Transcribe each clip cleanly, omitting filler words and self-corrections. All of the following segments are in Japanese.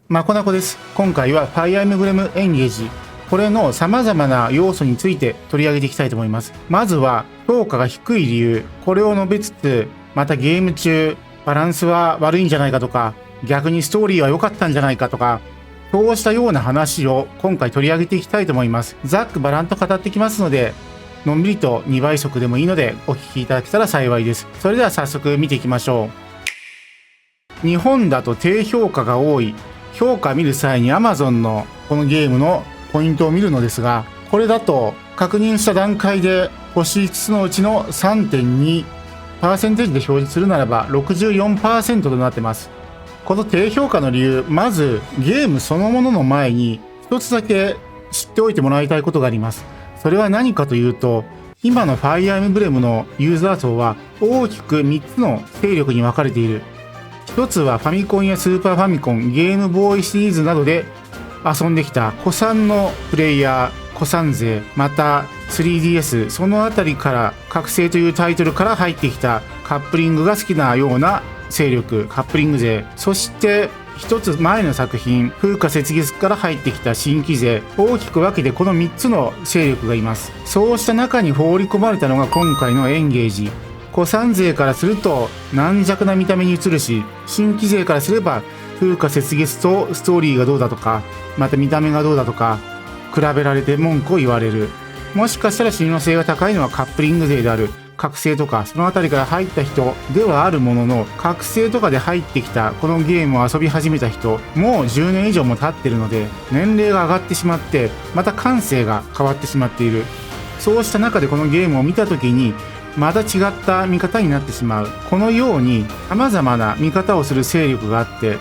まこなこです。今回はファイアーエムブレムエンゲージ、これの様々な要素について取り上げていきたいと思います。まずは評価が低い理由、これを述べつつ、またゲーム中バランスは悪いんじゃないかとか、逆にストーリーは良かったんじゃないかとか、そうしたような話を今回取り上げていきたいと思います。ざっくばらんと語ってきますので、のんびりと2倍速でもいいのでお聞きいただけたら幸いです。それでは早速見ていきましょう。日本だと低評価が多い。評価見る際に Amazon のこのゲームのポイントを見るのですが、これだと確認した段階で星5つのうちの 3.2% で表示するならば 64% となってます。この低評価の理由、まずゲームそのものの前に一つだけ知っておいてもらいたいことがあります。それは何かというと、今のファイアーエムブレムのユーザー層は大きく3つの勢力に分かれている。一つはファミコンやスーパーファミコン、ゲームボーイシリーズなどで遊んできた古参のプレイヤー、古参勢、また 3DS、そのあたりから覚醒というタイトルから入ってきたカップリングが好きなような勢力、カップリング勢、そして一つ前の作品、風化雪月から入ってきた新規勢、大きく分けてこの3つの勢力がいます。そうした中に放り込まれたのが今回のエンゲージ。古参勢からすると軟弱な見た目に映るし、新規勢からすれば風化雪月とストーリーがどうだとか、また見た目がどうだとか比べられて文句を言われる。もしかしたら信用性が高いのはカップリング勢である覚醒とか、そのあたりから入った人ではあるものの、覚醒とかで入ってきたこのゲームを遊び始めた人、もう10年以上も経ってるので、年齢が上がってしまって、また感性が変わってしまっている。そうした中でこのゲームを見た時にまた違った見方になってしまう。このように様々な見方をする勢力があって、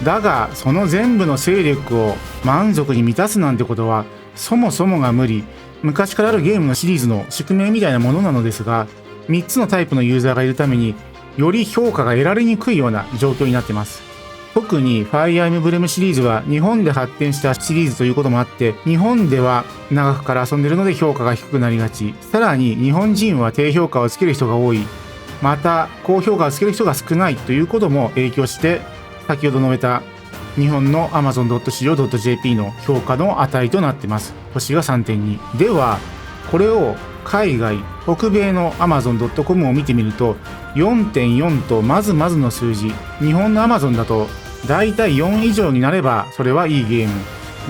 だがその全部の勢力を満足に満たすなんてことはそもそもが無理。昔からあるゲームのシリーズの宿命みたいなものなのですが、3つのタイプのユーザーがいるためにより評価が得られにくいような状況になっています。特にファイアーエムブレムシリーズは日本で発展したシリーズということもあって、日本では長くから遊んでいるので評価が低くなりがち。さらに日本人は低評価をつける人が多い。また高評価をつける人が少ないということも影響して、先ほど述べた日本の Amazon.co.jp の評価の値となっています。星が 3.2。ではこれを海外、北米の Amazon.com を見てみると 4.4 とまずまずの数字。日本の Amazon だとだいたい4以上になればそれはいいゲーム。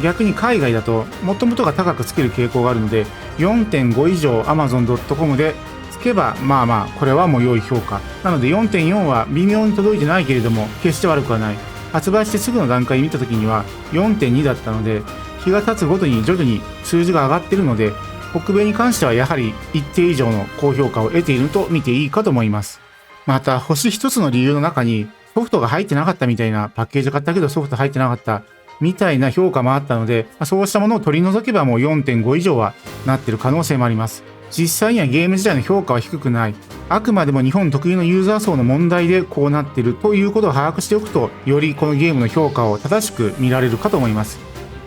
逆に海外だともともとが高くつける傾向があるので 4.5 以上 Amazon.com でつけばまあこれはもう良い評価なので、 4.4 は微妙に届いてないけれども決して悪くはない。発売してすぐの段階で見た時には 4.2 だったので、日が経つごとに徐々に数字が上がっているので、北米に関してはやはり一定以上の高評価を得ていると見ていいかと思います。また星一つの理由の中にソフトが入ってなかったみたいな、パッケージ買ったけどソフト入ってなかったみたいな評価もあったので、そうしたものを取り除けばもう 4.5 以上はなっている可能性もあります。実際にはゲーム自体の評価は低くない。あくまでも日本特有のユーザー層の問題でこうなっているということを把握しておくと、よりこのゲームの評価を正しく見られるかと思います。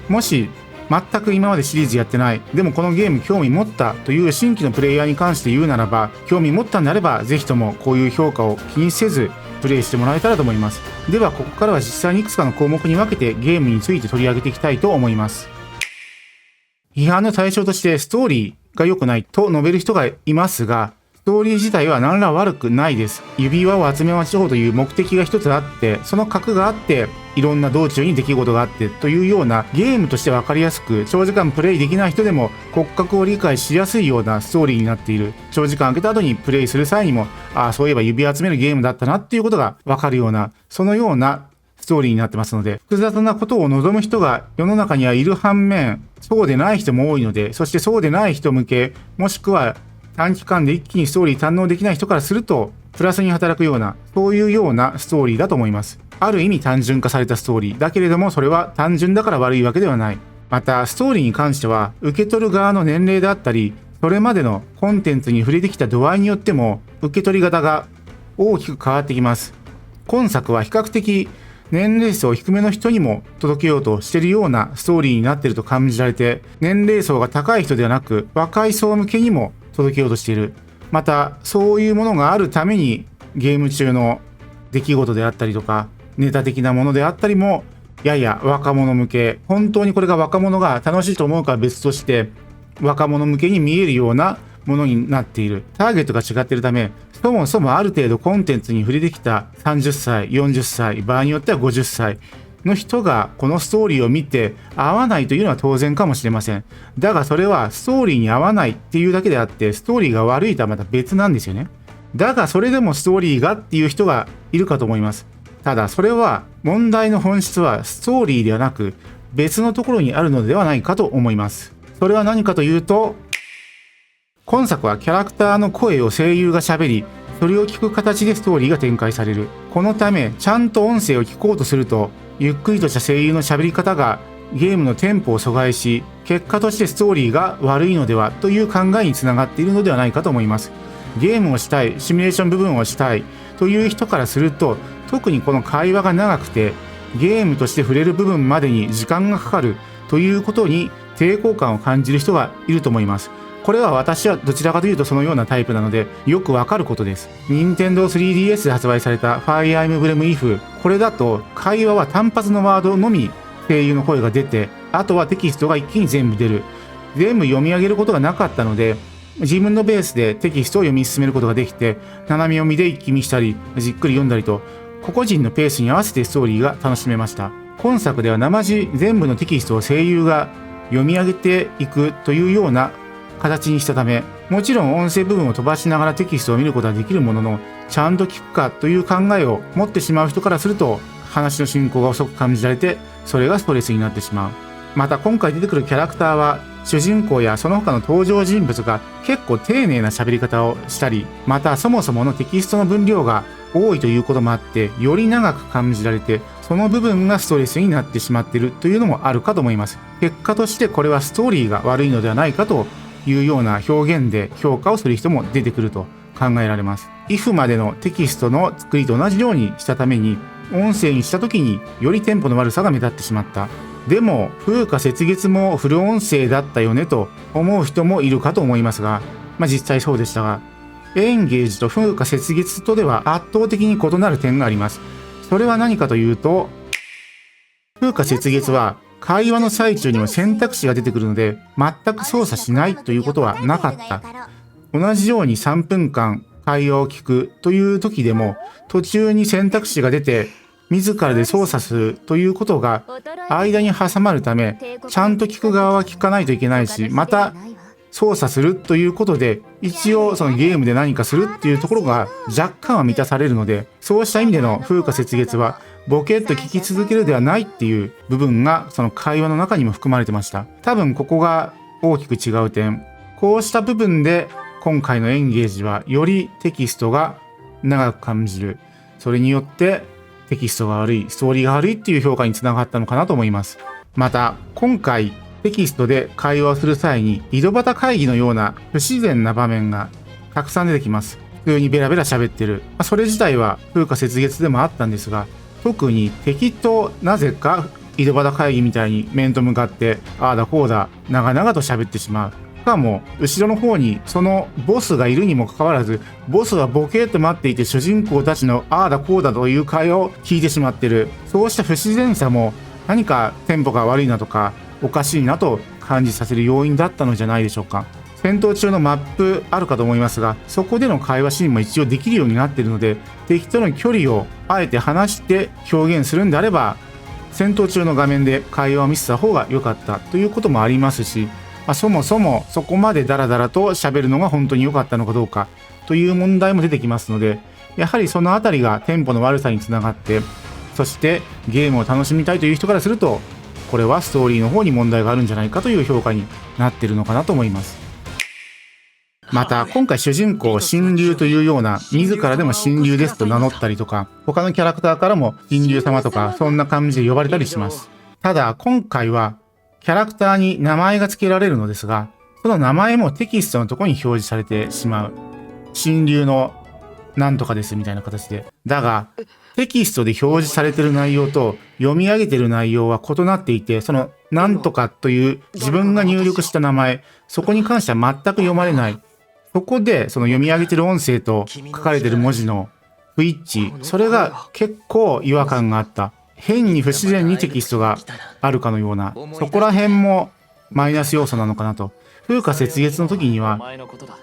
もし全く今までシリーズやってない、でもこのゲーム興味持ったという新規のプレイヤーに関して言うならば、興味持ったんであればぜひともこういう評価を気にせずプレイしてもらえたらと思います。ではここからは実際にいくつかの項目に分けてゲームについて取り上げていきたいと思います。批判の対象としてストーリーが良くないと述べる人がいますが、ストーリー自体は何ら悪くないです。指輪を集めましょうという目的が一つあって、その核があっていろんな道中に出来事があってというような、ゲームとして分かりやすく長時間プレイできない人でも骨格を理解しやすいようなストーリーになっている。長時間空けた後にプレイする際にも、そういえば指輪集めるゲームだったなっていうことが分かるような、そのようなストーリーになってますので、複雑なことを望む人が世の中にはいる反面、そうでない人も多いので、そしてそうでない人向け、もしくは短期間で一気にストーリー堪能できない人からするとプラスに働くような、そういうようなストーリーだと思います。ある意味単純化されたストーリーだけれども、それは単純だから悪いわけではない。またストーリーに関しては受け取る側の年齢であったり、それまでのコンテンツに触れてきた度合いによっても受け取り方が大きく変わってきます。今作は比較的年齢層低めの人にも届けようとしているようなストーリーになっていると感じられて、年齢層が高い人ではなく若い層向けにも届けようとしている。またそういうものがあるためにゲーム中の出来事であったりとかネタ的なものであったりもやや若者向け、本当にこれが若者が楽しいと思うかは別として、若者向けに見えるようなものになっている。ターゲットが違っているため、そもそもある程度コンテンツに触れてきた30歳、40歳、場合によっては50歳の人がこのストーリーを見て合わないというのは当然かもしれません。だがそれはストーリーに合わないっていうだけであって、ストーリーが悪いとはまた別なんですよね。だがそれでもストーリーがっていう人がいるかと思います。ただそれは問題の本質はストーリーではなく別のところにあるのではないかと思います。それは何かというと、今作はキャラクターの声を声優が喋り、それを聞く形でストーリーが展開される。このためちゃんと音声を聞こうとすると、ゆっくりとした声優の喋り方がゲームのテンポを阻害し、結果としてストーリーが悪いのではという考えにつながっているのではないかと思います。ゲームをしたい、シミュレーション部分をしたいという人からすると、特にこの会話が長くてゲームとして触れる部分までに時間がかかるということに抵抗感を感じる人がいると思います。これは私はどちらかというとそのようなタイプなのでよくわかることです。任天堂 3DS で発売された Fire Emblem If、 これだと会話は単発のワードのみ声優の声が出て、あとはテキストが一気に全部出る。全部読み上げることがなかったので、自分のベースでテキストを読み進めることができて、斜め読みで一気見したりじっくり読んだりと、個々人のペースに合わせてストーリーが楽しめました。今作では生地全部のテキストを声優が読み上げていくというような形にしたため、もちろん音声部分を飛ばしながらテキストを見ることはできるものの、ちゃんと聞くかという考えを持ってしまう人からすると、話の進行が遅く感じられて、それがストレスになってしまう。また今回出てくるキャラクターは、主人公やその他の登場人物が結構丁寧な喋り方をしたり、またそもそものテキストの分量が多いということもあって、より長く感じられて、その部分がストレスになってしまっているというのもあるかと思います。結果としてこれはストーリーが悪いのではないかというような表現で評価をする人も出てくると考えられます。if までのテキストの作りと同じようにしたために、音声にした時によりテンポの悪さが目立ってしまった。でも風花雪月もフル音声だったよねと思う人もいるかと思いますが、実際そうでしたが、エンゲージと風花雪月とでは圧倒的に異なる点があります。それは何かというと、風花雪月は会話の最中にも選択肢が出てくるので、全く操作しないということはなかった。同じように3分間会話を聞くという時でも、途中に選択肢が出て自らで操作するということが間に挟まるため、ちゃんと聞く側は聞かないといけないし、また操作するということで一応そのゲームで何かするっていうところが若干は満たされるので、そうした意味での風花雪月はボケっと聞き続けるではないっていう部分がその会話の中にも含まれてました。多分ここが大きく違う点。こうした部分で今回のエンゲージはよりテキストが長く感じる。それによってテキストが悪い、ストーリーが悪いっていう評価につながったのかなと思います。また今回テキストで会話をする際に井戸端会議のような不自然な場面がたくさん出てきます。普通にベラベラ喋ってる。それ自体は風花雪月でもあったんですが、特に敵となぜか井戸端会議みたいに面と向かってああだこうだ長々と喋ってしまう。しかも後ろの方にそのボスがいるにもかかわらず、ボスはボケーっと待っていて主人公たちのああだこうだという会話を聞いてしまってる。そうした不自然さも何かテンポが悪いなとかおかしいなと感じさせる要因だったのじゃないでしょうか。戦闘中のマップあるかと思いますが、そこでの会話シーンも一応できるようになっているので、敵との距離をあえて離して表現するんであれば、戦闘中の画面で会話を見せた方が良かったということもありますし、そもそもそこまでダラダラと喋るのが本当に良かったのかどうかという問題も出てきますので、やはりそのあたりがテンポの悪さにつながって、そしてゲームを楽しみたいという人からすると、これはストーリーの方に問題があるんじゃないかという評価になっているのかなと思います。また今回主人公を神竜というような、自らでも神竜ですと名乗ったりとか、他のキャラクターからも神竜様とかそんな感じで呼ばれたりします。ただ今回はキャラクターに名前が付けられるのですが、その名前もテキストのところに表示されてしまう。神竜のなんとかですみたいな形で。だがテキストで表示されている内容と読み上げている内容は異なっていて、そのなんとかという自分が入力した名前、そこに関しては全く読まれない。そこでその読み上げてる音声と書かれてる文字の不一致、それが結構違和感があった。変に不自然にテキストがあるかのような、そこら辺もマイナス要素なのかなと。風花雪月の時には、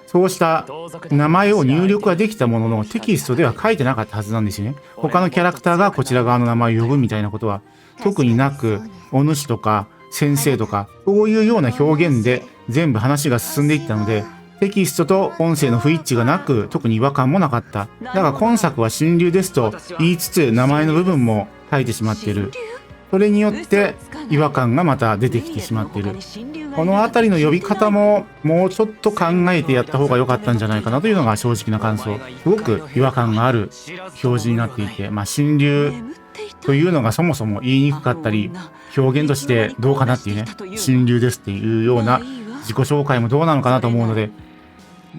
そうした名前を入力はできたものの、テキストでは書いてなかったはずなんですよね。他のキャラクターがこちら側の名前を呼ぶみたいなことは特になく、お主とか先生とか、そういうような表現で全部話が進んでいったので、テキストと音声の不一致がなく、特に違和感もなかった。だが今作は神竜ですと言いつつ、名前の部分も書いてしまっている。それによって違和感がまた出てきてしまっている。この辺りの呼び方ももうちょっと考えてやった方が良かったんじゃないかなというのが正直な感想。すごく違和感がある表示になっていて、神竜というのがそもそも言いにくかったり、表現としてどうかなっていうね、神竜ですっていうような自己紹介もどうなのかなと思うので、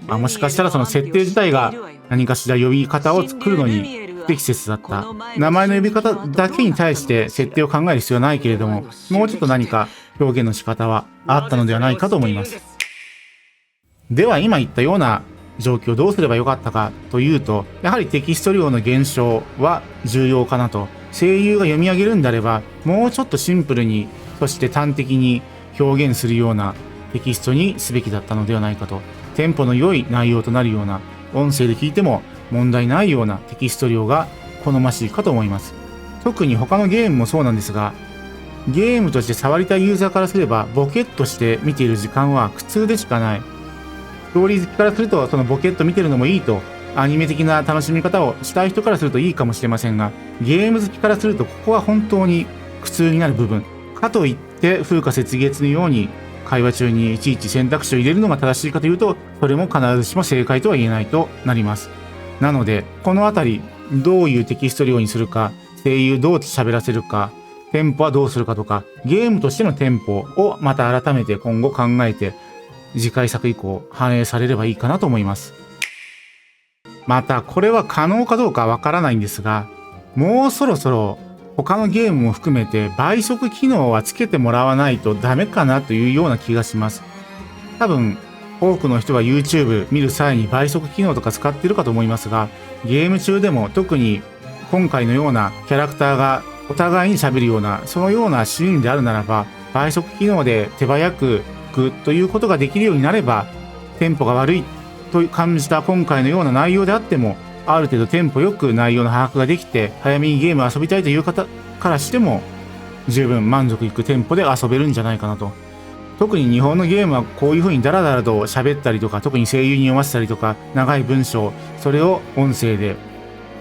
もしかしたらその設定自体が何かしら呼び方を作るのに不適切だった。名前の呼び方だけに対して設定を考える必要はないけれども、もうちょっと何か表現の仕方はあったのではないかと思います。では今言ったような状況をどうすればよかったかというと、やはりテキスト量の減少は重要かなと。声優が読み上げるんであれば、もうちょっとシンプルに、そして端的に表現するようなテキストにすべきだったのではないかと。テンポの良い内容となるような、音声で聞いても問題ないようなテキスト量が好ましいかと思います。特に他のゲームもそうなんですが、ゲームとして触りたいユーザーからすれば、ボケっとして見ている時間は苦痛でしかない。ストーリー好きからすると、そのボケっと見てるのもいいと、アニメ的な楽しみ方をしたい人からするといいかもしれませんが、ゲーム好きからするとここは本当に苦痛になる部分。かといって、風花雪月のように会話中にいちいち選択肢を入れるのが正しいかというと、それも必ずしも正解とは言えないとなります。なので、このあたり、どういうテキスト量にするか、声優どう喋らせるか、テンポはどうするかとか、ゲームとしてのテンポをまた改めて今後考えて、次回作以降反映されればいいかなと思います。また、これは可能かどうかわからないんですが、もうそろそろ他のゲームも含めて倍速機能はつけてもらわないとダメかなというような気がします。多分、多くの人は YouTube 見る際に倍速機能とか使っているかと思いますが、ゲーム中でも特に今回のようなキャラクターがお互いに喋るような、そのようなシーンであるならば、倍速機能で手早くグッということができるようになれば、テンポが悪いと感じた今回のような内容であっても、ある程度テンポよく内容の把握ができて、早めにゲームを遊びたいという方からしても、十分満足いくテンポで遊べるんじゃないかなと。特に日本のゲームはこういう風にダラダラと喋ったりとか、特に声優に読ませたりとか、長い文章、それを音声で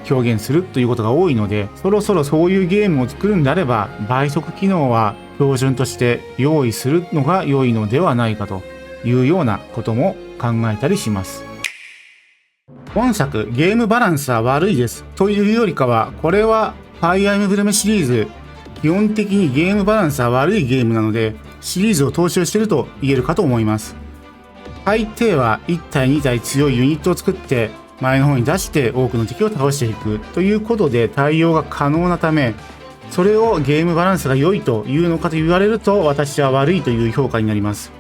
表現するということが多いので、そろそろそういうゲームを作るんであれば、倍速機能は標準として用意するのが良いのではないかというようなことも考えたりします。本作、ゲームバランスは悪いです。というよりかは、これはファイアーエムブレムシリーズ、基本的にゲームバランスは悪いゲームなので、シリーズを踏襲していると言えるかと思います。大抵は1体2体強いユニットを作って、前の方に出して多くの敵を倒していくということで対応が可能なため、それをゲームバランスが良いというのかと言われると、私は悪いという評価になります。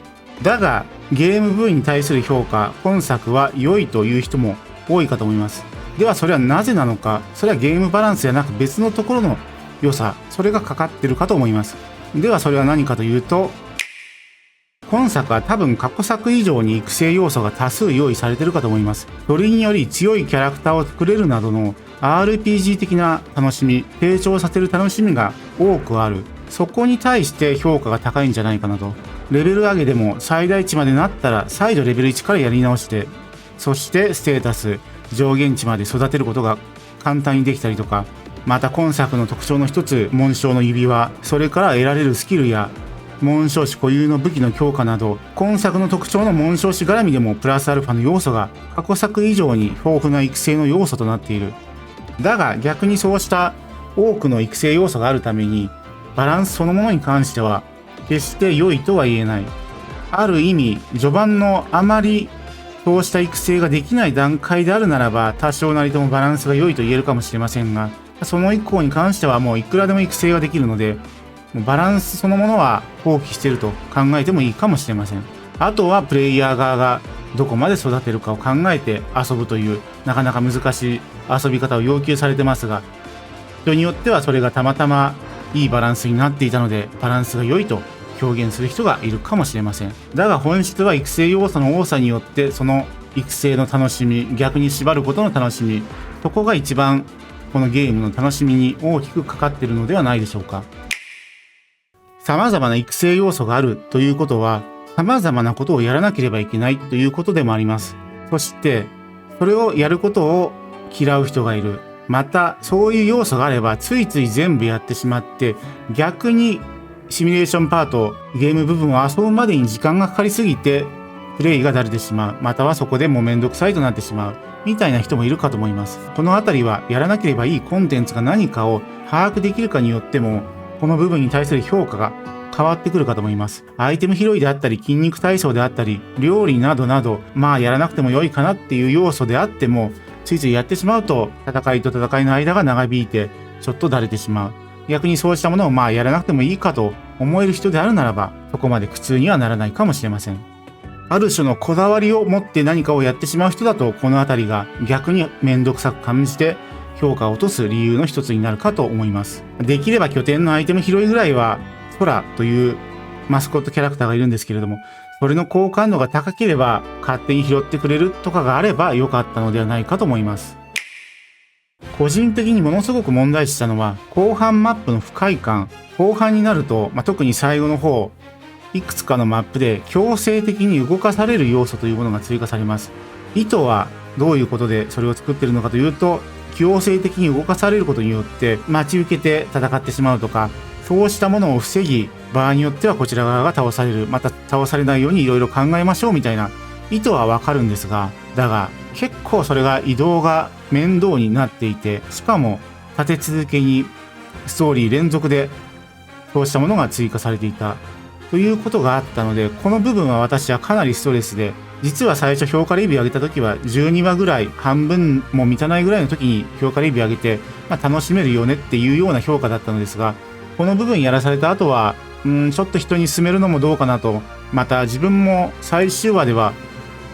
だが、ゲーム部位に対する評価、本作は良いという人も多いかと思います。ではそれはなぜなのか。それはゲームバランスじゃなく別のところの良さ、それがかかってるかと思います。ではそれは何かというと、本作は多分過去作以上に育成要素が多数用意されているかと思います。それにより強いキャラクターを作れるなどの RPG 的な楽しみ、成長させる楽しみが多くある。そこに対して評価が高いんじゃないかなと。レベル上げでも最大値までなったら再度レベル1からやり直して、そしてステータス、上限値まで育てることが簡単にできたりとか、また今作の特徴の一つ、紋章の指輪、それから得られるスキルや紋章師固有の武器の強化など、今作の特徴の紋章師絡みでもプラスアルファの要素が過去作以上に豊富な育成の要素となっている。だが逆にそうした多くの育成要素があるために、バランスそのものに関しては決して良いとは言えない。ある意味、序盤のあまりそうした育成ができない段階であるならば、多少なりともバランスが良いと言えるかもしれませんが、その以降に関してはもういくらでも育成ができるので、もうバランスそのものは放棄していると考えてもいいかもしれません。あとはプレイヤー側がどこまで育てるかを考えて遊ぶという、なかなか難しい遊び方を要求されてますが、人によってはそれがたまたまいいバランスになっていたので、バランスが良いと表現する人がいるかもしれません。だが本質は育成要素の多さによって、その育成の楽しみ、逆に縛ることの楽しみ、そこが一番このゲームの楽しみに大きくかかっているのではないでしょうか。様々な育成要素があるということは、様々なことをやらなければいけないということでもあります。そして、それをやることを嫌う人がいる。また、そういう要素があれば、ついつい全部やってしまって、逆にシミュレーションパート、ゲーム部分を遊ぶまでに時間がかかりすぎて、プレイがだれてしまう。またはそこでもうめんどくさいとなってしまう。みたいな人もいるかと思います。このあたりは、やらなければいいコンテンツが何かを把握できるかによっても、この部分に対する評価が変わってくるかと思います。アイテム拾いであったり、筋肉体操であったり、料理などなど、まあやらなくても良いかなっていう要素であっても、ついついやってしまうと、戦いと戦いの間が長引いて、ちょっとだれてしまう。逆にそうしたものをまあやらなくてもいいかと思える人であるならば、そこまで苦痛にはならないかもしれません。ある種のこだわりを持って何かをやってしまう人だと、このあたりが逆にめんどくさく感じて、評価を落とす理由の一つになるかと思います。できれば拠点のアイテム拾いぐらいは、ソラというマスコットキャラクターがいるんですけれども、それの好感度が高ければ勝手に拾ってくれるとかがあれば良かったのではないかと思います。個人的にものすごく問題視したのは、後半マップの不快感。後半になると、特に最後の方、いくつかのマップで強制的に動かされる要素というものが追加されます。意図はどういうことでそれを作っているのかというと、強制的に動かされることによって待ち受けて戦ってしまうとか、そうしたものを防ぎ、場合によってはこちら側が倒される、また倒されないようにいろいろ考えましょうみたいな意図はわかるんですが、だが結構それが移動が面倒になっていて、しかも立て続けにストーリー連続でそうしたものが追加されていたということがあったので、この部分は私はかなりストレスで、実は最初評価レビュー上げた時は12話ぐらい、半分も満たないぐらいの時に評価レビュー上げて、楽しめるよねっていうような評価だったのですが、この部分やらされた後は、ちょっと人に勧めるのもどうかなと、また自分も最終話では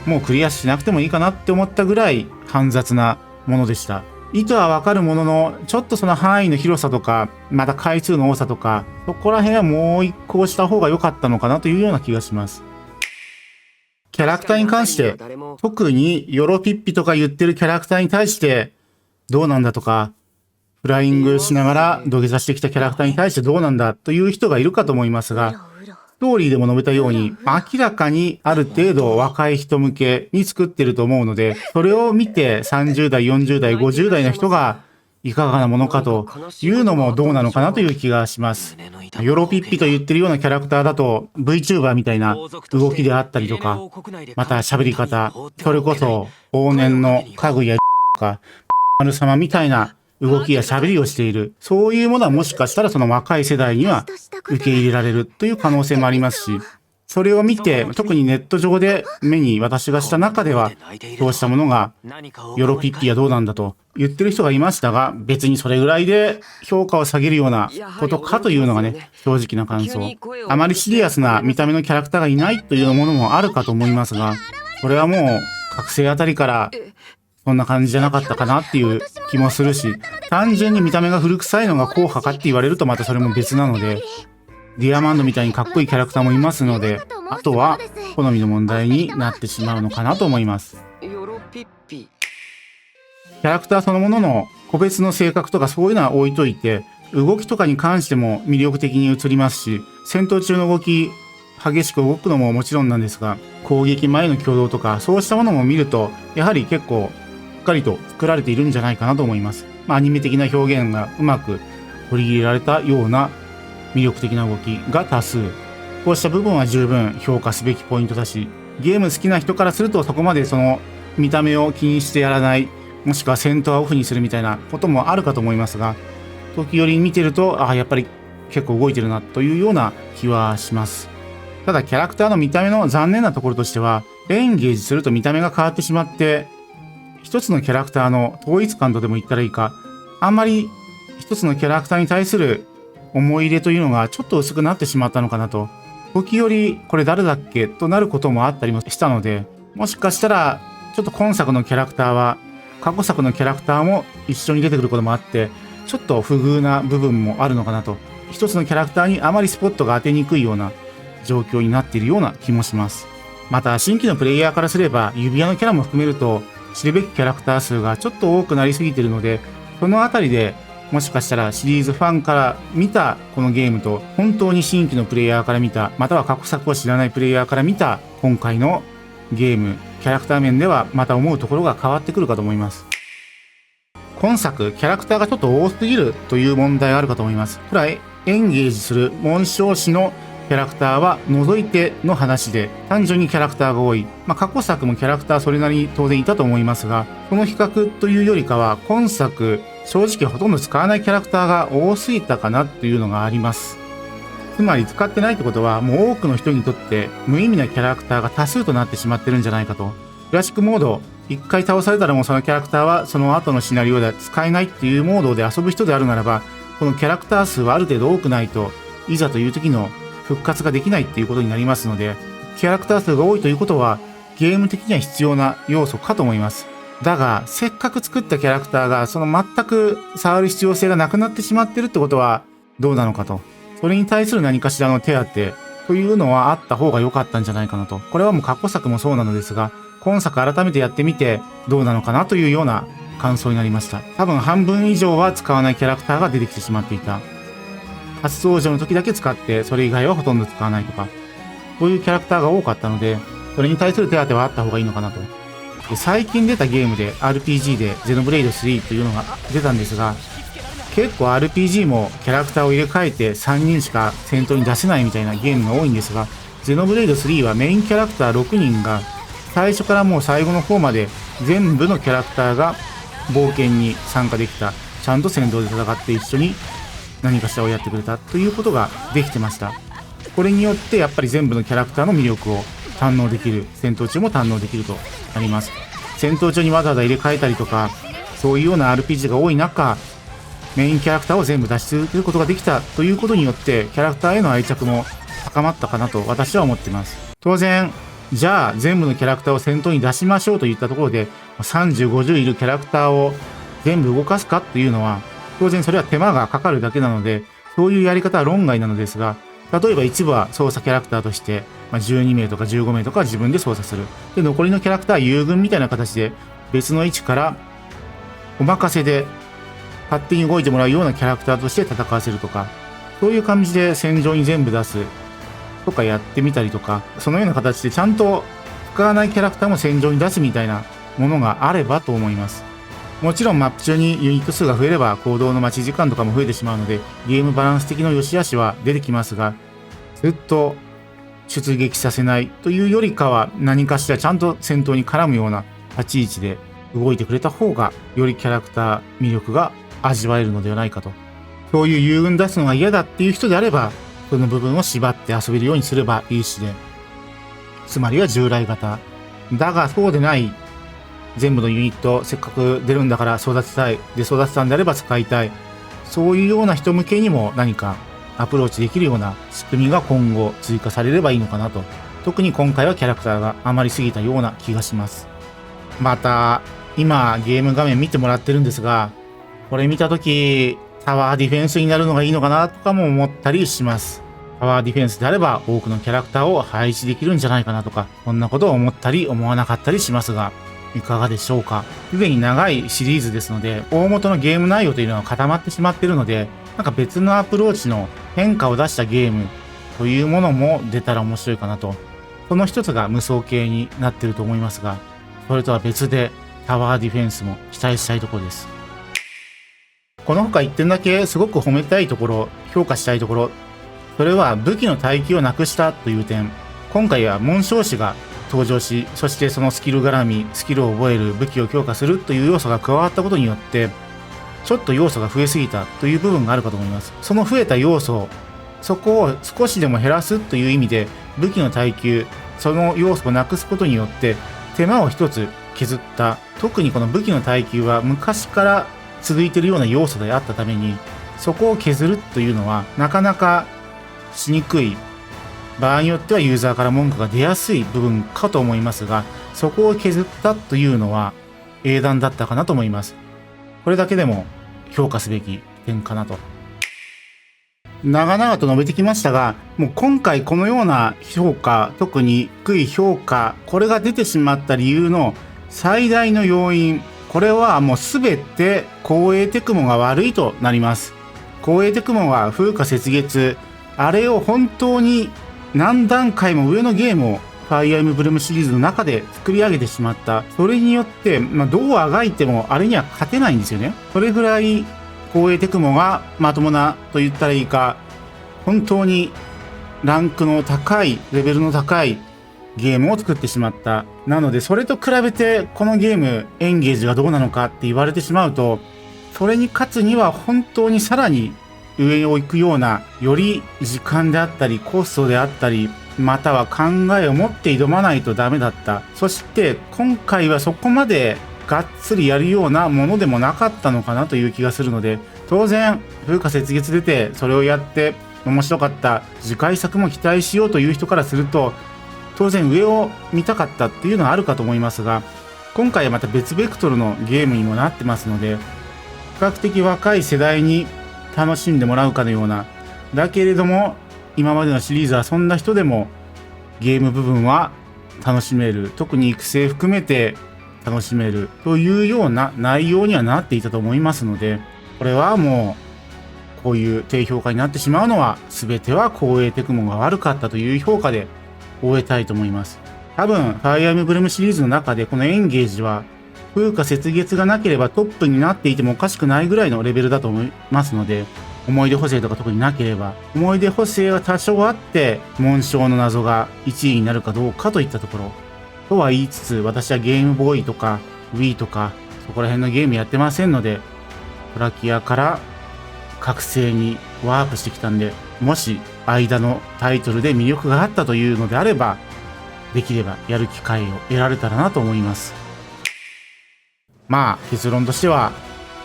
もうクリアしなくてもいいかなって思ったぐらい煩雑なものでした。意図はわかるものの、ちょっとその範囲の広さとか、また回数の多さとか、そこら辺はもう一個した方が良かったのかなというような気がします。キャラクターに関して、特にヨロピッピとか言ってるキャラクターに対して、どうなんだとか、フライングしながら土下座してきたキャラクターに対してどうなんだという人がいるかと思いますが、ストーリーでも述べたように、明らかにある程度若い人向けに作ってると思うので、それを見て30代、40代、50代の人がいかがなものかというのもどうなのかなという気がします。ヨロピッピと言ってるようなキャラクターだと VTuber みたいな動きであったりとか、また喋り方、それこそ往年のかぐやとか、丸様みたいな動きや喋りをしている。そういうものはもしかしたらその若い世代には受け入れられるという可能性もありますし、それを見て、特にネット上で目に私がした中では、そうしたものがヨロピッピはどうなんだと言ってる人がいましたが、別にそれぐらいで評価を下げるようなことかというのがね、正直な感想。あまりシリアスな見た目のキャラクターがいないというものもあるかと思いますが、これはもう覚醒あたりからそんな感じじゃなかったかなっていう気もするし、単純に見た目が古臭いのが硬派かって言われるとまたそれも別なので、ディアマンドみたいにかっこいいキャラクターもいますので、あとは好みの問題になってしまうのかなと思います。キャラクターそのものの個別の性格とかそういうのは置いといて、動きとかに関しても魅力的に映りますし、戦闘中の動き、激しく動くのももちろんなんですが、攻撃前の挙動とかそうしたものも見ると、やはり結構しっかりと作られているんじゃないかなと思います。アニメ的な表現がうまく取り入れられたような魅力的な動きが多数。こうした部分は十分評価すべきポイントだし、ゲーム好きな人からするとそこまでその見た目を気にしてやらない、もしくは戦闘はオフにするみたいなこともあるかと思いますが、時折見てると、やっぱり結構動いてるなというような気はします。ただキャラクターの見た目の残念なところとしては、エンゲージすると見た目が変わってしまって、一つのキャラクターの統一感とでも言ったらいいか、あんまり一つのキャラクターに対する思い入れというのがちょっと薄くなってしまったのかなと。時折これ誰だっけとなることもあったりもしたので、もしかしたらちょっと今作のキャラクターは過去作のキャラクターも一緒に出てくることもあって、ちょっと不遇な部分もあるのかなと一つのキャラクターにあまりスポットが当てにくいような状況になっているような気もします。また新規のプレイヤーからすれば指輪のキャラも含めると知るべきキャラクター数がちょっと多くなりすぎているので、そのあたりでもしかしたらシリーズファンから見たこのゲームと本当に新規のプレイヤーから見た、または過去作を知らないプレイヤーから見た今回のゲーム、キャラクター面ではまた思うところが変わってくるかと思います。今作キャラクターがちょっと多すぎるという問題があるかと思います。これはエンゲージする紋章師のキャラクターは除いての話で、単純にキャラクターが多い。過去作もキャラクターそれなりに当然いたと思いますが、この比較というよりかは、今作、正直ほとんど使わないキャラクターが多すぎたかなというのがあります。つまり使ってないってことは、もう多くの人にとって無意味なキャラクターが多数となってしまってるんじゃないかと。クラシックモード、一回倒されたらもうそのキャラクターはその後のシナリオでは使えないっていうモードで遊ぶ人であるならば、このキャラクター数はある程度多くないと、いざという時の復活ができないっていうことになりますので、キャラクター数が多いということはゲーム的には必要な要素かと思います。だが、せっかく作ったキャラクターがその全く触る必要性がなくなってしまってるってことはどうなのかと。それに対する何かしらの手当というのはあった方が良かったんじゃないかなと。これはもう過去作もそうなのですが、今作改めてやってみてどうなのかなというような感想になりました。多分半分以上は使わないキャラクターが出てきてしまっていた。初登場の時だけ使って、それ以外はほとんど使わないとか、そういうキャラクターが多かったので、それに対する手当はあった方がいいのかなと。で、最近出たゲームで RPG でゼノブレイド3というのが出たんですが、結構 RPG もキャラクターを入れ替えて3人しか戦闘に出せないみたいなゲームが多いんですが、ゼノブレイド3はメインキャラクター6人が最初からもう最後の方まで全部のキャラクターが冒険に参加できた。ちゃんと戦闘で戦って一緒に何かしらをやってくれたということができてました。これによってやっぱり全部のキャラクターの魅力を堪能できる、戦闘中も堪能できるとなります。戦闘中にわざわざ入れ替えたりとか、そういうような RPG が多い中、メインキャラクターを全部出し続けることができたということによって、キャラクターへの愛着も高まったかなと私は思っています。当然、じゃあ全部のキャラクターを戦闘に出しましょうといったところで、30、50いるキャラクターを全部動かすかっていうのは、当然それは手間がかかるだけなので、そういうやり方は論外なのですが、例えば一部は操作キャラクターとして、12名とか15名とか自分で操作する。で、残りのキャラクターは遊軍みたいな形で別の位置からお任せで勝手に動いてもらうようなキャラクターとして戦わせるとか、そういう感じで戦場に全部出すとかやってみたりとか、そのような形でちゃんと使わないキャラクターも戦場に出すみたいなものがあればと思います。もちろんマップ中にユニット数が増えれば行動の待ち時間とかも増えてしまうので、ゲームバランス的の良し悪しは出てきますが、ずっと出撃させないというよりかは、何かしらちゃんと戦闘に絡むような立ち位置で動いてくれた方が、よりキャラクター魅力が味わえるのではないかと。そういう遊軍出すのが嫌だっていう人であれば、その部分を縛って遊べるようにすればいいしで、つまりは従来型。だがそうでない、全部のユニットせっかく出るんだから育てたい。で、育てたんであれば使いたい。そういうような人向けにも何かアプローチできるような仕組みが今後追加されればいいのかなと。特に今回はキャラクターが余りすぎたような気がします。また、今ゲーム画面見てもらってるんですが、これ見たとき、タワーディフェンスになるのがいいのかなとかも思ったりします。タワーディフェンスであれば多くのキャラクターを配置できるんじゃないかなとか、そんなことを思ったり思わなかったりしますが、いかがでしょうか。すでに長いシリーズですので、大元のゲーム内容というのは固まってしまっているので、なんか別のアプローチの変化を出したゲームというものも出たら面白いかなと。その一つが無双系になっていると思いますが、それとは別でタワーディフェンスも期待したいところです。この他1点だけすごく褒めたいところ、評価したいところ、それは武器の耐久をなくしたという点。今回は紋章師が登場し、そしてそのスキル絡み、スキルを覚える、武器を強化するという要素が加わったことによって、ちょっと要素が増えすぎたという部分があるかと思います。その増えた要素、そこを少しでも減らすという意味で、武器の耐久、その要素をなくすことによって、手間を一つ削った。特にこの武器の耐久は昔から続いているような要素であったために、そこを削るというのはなかなかしにくい。場合によってはユーザーから文句が出やすい部分かと思いますが、そこを削ったというのは英断だったかなと思います。これだけでも評価すべき点かなと。長々と述べてきましたが、もう今回このような評価、特に低い評価、これが出てしまった理由の最大の要因、これはもうすべて光栄テクモが悪いとなります。光栄テクモは風化雪月、あれを本当に何段階も上のゲームをファイアーエムブレムシリーズの中で作り上げてしまった。それによって、どうあがいてもあれには勝てないんですよね。それぐらい光栄テクモがまともなと言ったらいいか、本当にランクの高い、レベルの高いゲームを作ってしまった。なので、それと比べてこのゲーム、エンゲージがどうなのかって言われてしまうと、それに勝つには本当にさらに上を行くような、より時間であったり、コストであったり、または考えを持って挑まないとダメだった。そして今回はそこまでがっつりやるようなものでもなかったのかなという気がするので、当然風化雪月出てそれをやって面白かった、次回作も期待しようという人からすると、当然上を見たかったっていうのはあるかと思いますが、今回はまた別ベクトルのゲームにもなってますので、比較的若い世代に楽しんでもらうかのような、だけれども今までのシリーズはそんな人でもゲーム部分は楽しめる、特に育成含めて楽しめるというような内容にはなっていたと思いますので、これはもうこういう低評価になってしまうのは全ては光栄テクモが悪かったという評価で終えたいと思います。多分ファイアーエムブレムシリーズの中でこのエンゲージは風化雪月がなければトップになっていてもおかしくないぐらいのレベルだと思いますので、思い出補正とか特になければ、思い出補正は多少あって紋章の謎が1位になるかどうかといったところとは言いつつ、私はゲームボーイとか Wii とかそこら辺のゲームやってませんので、トラキアから覚醒にワープしてきたんで、もし間のタイトルで魅力があったというのであれば、できればやる機会を得られたらなと思います。まあ結論としては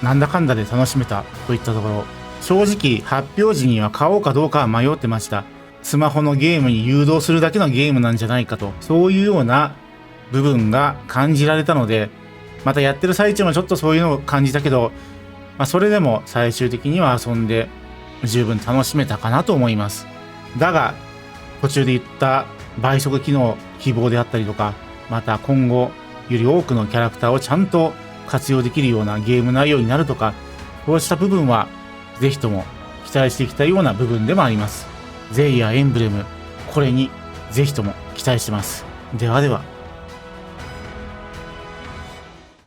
なんだかんだで楽しめたといったところ、正直発表時には買おうかどうかは迷ってました。スマホのゲームに誘導するだけのゲームなんじゃないかと、そういうような部分が感じられたので、またやってる最中もちょっとそういうのを感じたけど、それでも最終的には遊んで十分楽しめたかなと思います。だが途中で言った倍速機能希望であったりとか、また今後より多くのキャラクターをちゃんと活用できるようなゲーム内容になるとか、こうした部分はぜひとも期待していきたいような部分でもあります。ゼイやエンブレム、これにぜひとも期待してます。ではでは。